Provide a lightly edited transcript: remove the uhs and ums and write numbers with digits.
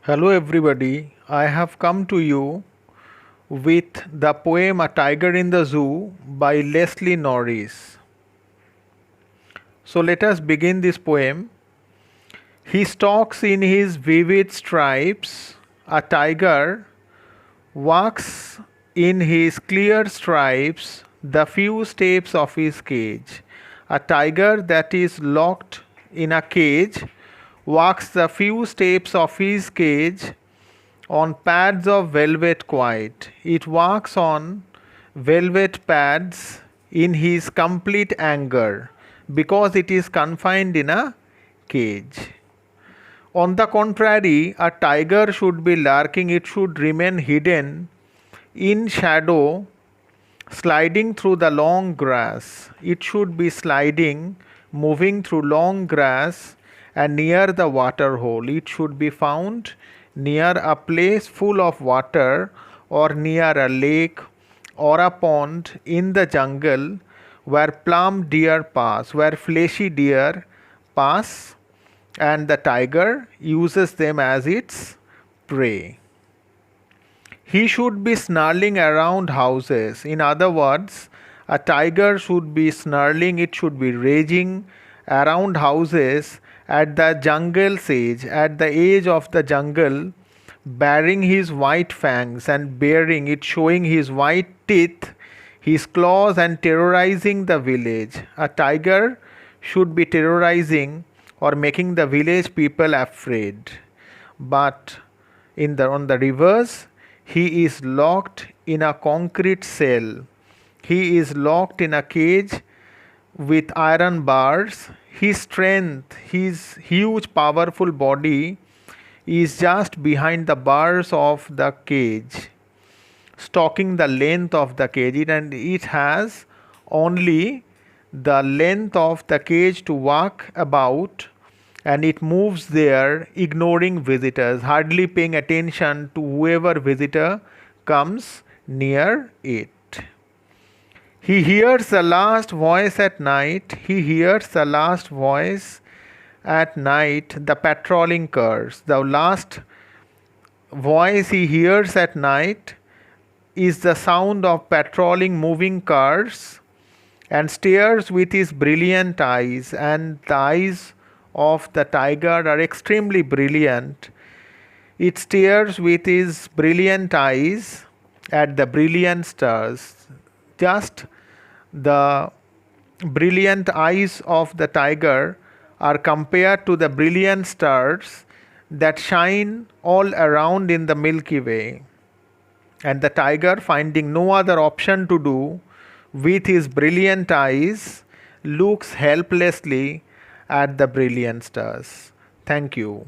Hello, everybody. I have come to you with the poem A Tiger in the Zoo by Leslie Norris. So, let us begin this poem. He stalks in his vivid stripes, a tiger walks in his clear stripes the few steps of his cage. A tiger that is locked in a cage walks the few steps of his cage on pads of velvet quiet. It walks on velvet pads in his complete anger because it is confined in a cage. On the contrary, a tiger should be lurking, it should remain hidden in shadow, sliding through the long grass. It should be sliding, moving through long grass and near the water hole. It should be found near a place full of water or near a lake or a pond in the jungle where plump deer pass, where fleshy deer pass, and the tiger uses them as its prey. He should be snarling around houses. In other words, a tiger should be snarling, it should be raging around houses at the jungle's edge, at the edge of the jungle, baring his white fangs and baring it, showing his white teeth, his claws, and terrorizing the village. A tiger should be terrorizing or making the village people afraid. But on the reverse, he is locked in a concrete cell. He is locked in a cage with iron bars. His strength, his huge powerful body is just behind the bars of the cage, stalking the length of the cage, and it has only the length of the cage to walk about, and it moves there ignoring visitors, hardly paying attention to whoever visitor comes near it. He hears the last voice at night. He hears the last voice at night, the patrolling curs. The last voice he hears at night is the sound of patrolling moving cars, and stares with his brilliant eyes. And the eyes of the tiger are extremely brilliant. It stares with his brilliant eyes at the brilliant stars. Just the brilliant eyes of the tiger are compared to the brilliant stars that shine all around in the Milky Way. And the tiger, finding no other option to do with his brilliant eyes, looks helplessly at the brilliant stars. Thank you.